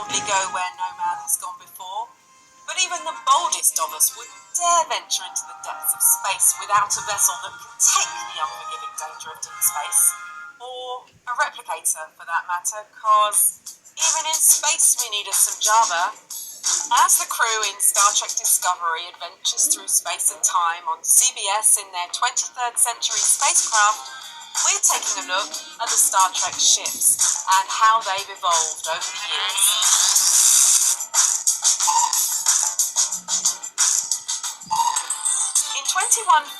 boldly go where no man has gone before, but even the boldest of us would dare venture into the depths of space without a vessel that can take the unforgiving danger of deep space, or a replicator for that matter, cause even in space we need us some Java. As the crew in Star Trek Discovery adventures through space and time on CBS in their 23rd century spacecraft, we're taking a look at the Star Trek ships and how they've evolved over the years. In 2151,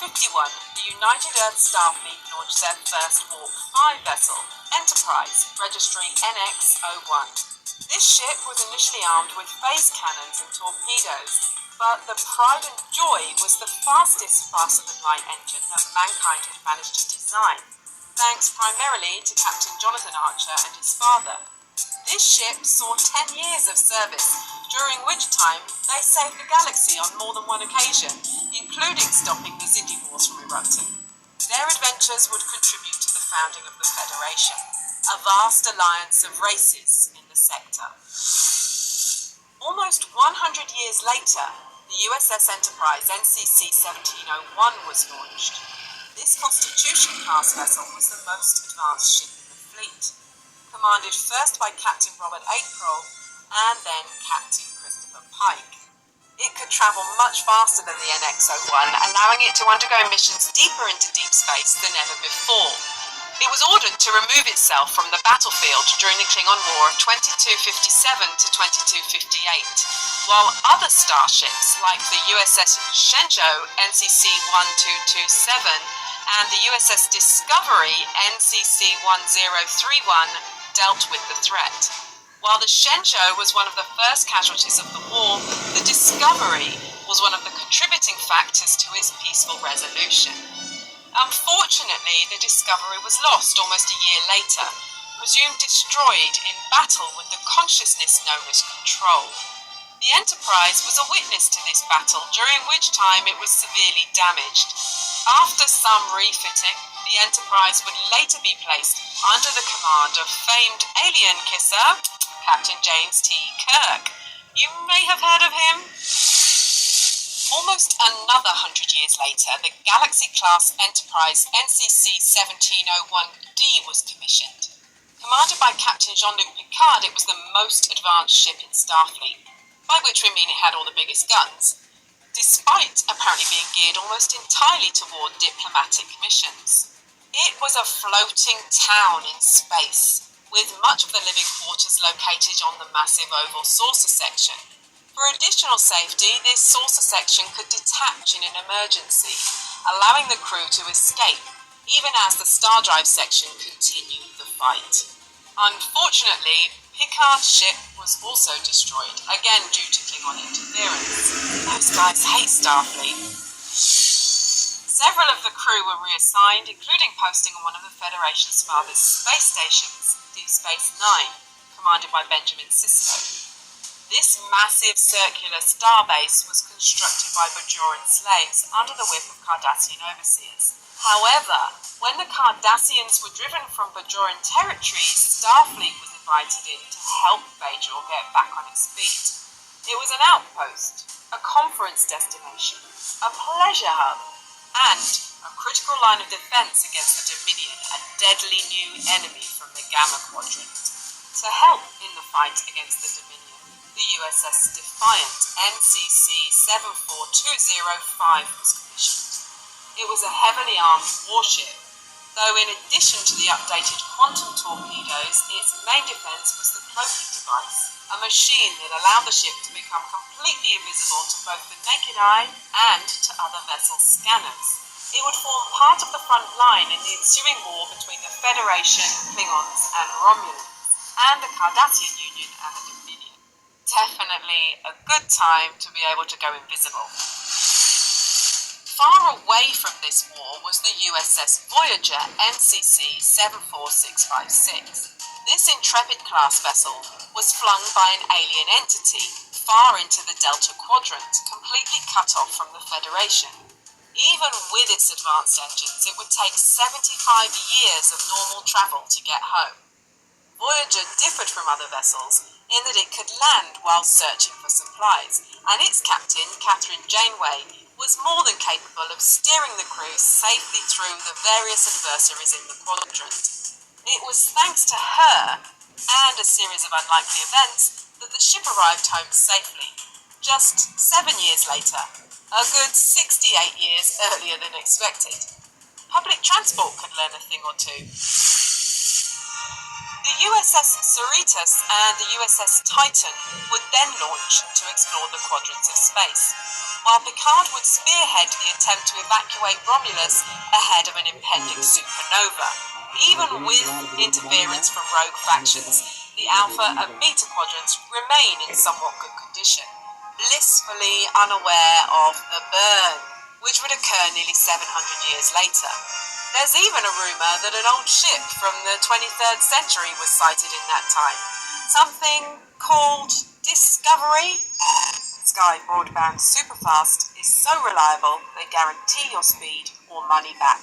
the United Earth Starfleet launched their first Warp 5 vessel, Enterprise, registry NX-01. This ship was initially armed with phase cannons and torpedoes, but the pride and joy was the fastest faster-than-light engine that mankind had managed to design, thanks primarily to Captain Jonathan Archer and his father. This ship saw 10 years of service, during which time they saved the galaxy on more than one occasion, including stopping the Xindi Wars from erupting. Their adventures would contribute to the founding of the Federation, a vast alliance of races in the sector. Almost 100 years later, the USS Enterprise NCC-1701 was launched. This Constitution-class vessel was the most advanced ship in the fleet, commanded first by Captain Robert A. Kroll and then Captain Christopher Pike. It could travel much faster than the NX-01, allowing it to undergo missions deeper into deep space than ever before. It was ordered to remove itself from the battlefield during the Klingon War of 2257 to 2258, while other starships like the USS Shenzhou NCC-1227 and the USS Discovery NCC-1031 dealt with the threat. While the Shenzhou was one of the first casualties of the war, the Discovery was one of the contributing factors to its peaceful resolution. Unfortunately, the Discovery was lost almost a year later, presumed destroyed in battle with the consciousness known as Control. The Enterprise was a witness to this battle, during which time it was severely damaged. After some refitting, the Enterprise would later be placed under the command of famed alien kisser, Captain James T. Kirk. You may have heard of him. Almost another 100 years later, the Galaxy-class Enterprise NCC-1701D was commissioned. Commanded by Captain Jean-Luc Picard, it was the most advanced ship in Starfleet, by which we mean it had all the biggest guns, despite apparently being geared almost entirely toward diplomatic missions. It was a floating town in space, with much of the living quarters located on the massive oval saucer section. For additional safety, this saucer section could detach in an emergency, allowing the crew to escape, even as the star drive section continued the fight. Unfortunately, Picard's ship was also destroyed, again due to Klingon interference. Those guys hate Starfleet. Several of the crew were reassigned, including posting on one of the Federation's farthest space stations, Deep Space Nine, commanded by Benjamin Sisko. This massive circular starbase was constructed by Bajoran slaves under the whip of Cardassian overseers. However, when the Cardassians were driven from Bajoran territories, Starfleet was invited in to help Bajor get back on its feet. It was an outpost, a conference destination, a pleasure hub, and a critical line of defense against the Dominion, a deadly new enemy from the Gamma Quadrant. To help in the fight against the Dominion, the USS Defiant NCC-74205 was commissioned. It was a heavily armed warship, though in addition to the updated quantum torpedoes, its main defense was the cloaking device, a machine that allowed the ship to become completely invisible to both the naked eye and to other vessel scanners. It would form part of the front line in the ensuing war between the Federation, Klingons and Romulans, and the Cardassian Union and the Dominion. Definitely a good time to be able to go invisible. Far away from this war was the USS Voyager NCC-74656. This Intrepid-class vessel was flung by an alien entity far into the Delta Quadrant, completely cut off from the Federation. Even with its advanced engines, it would take 75 years of normal travel to get home. Voyager differed from other vessels in that it could land while searching for supplies, and its captain, Catherine Janeway, was more than capable of steering the crew safely through the various adversaries in the quadrant. It was thanks to her and a series of unlikely events that the ship arrived home safely, just 7 years later, a good 68 years earlier than expected. Public transport could learn a thing or two. The USS Cerritos and the USS Titan would then launch to explore the quadrants of space, while Picard would spearhead the attempt to evacuate Romulus ahead of an impending supernova. Even with interference from rogue factions, the Alpha and Beta quadrants remain in somewhat good condition, blissfully unaware of the burn, which would occur nearly 700 years later. There's even a rumour that an old ship from the 23rd century was sighted in that time. Something called Discovery? Sky Broadband Superfast is so reliable they guarantee your speed or money back.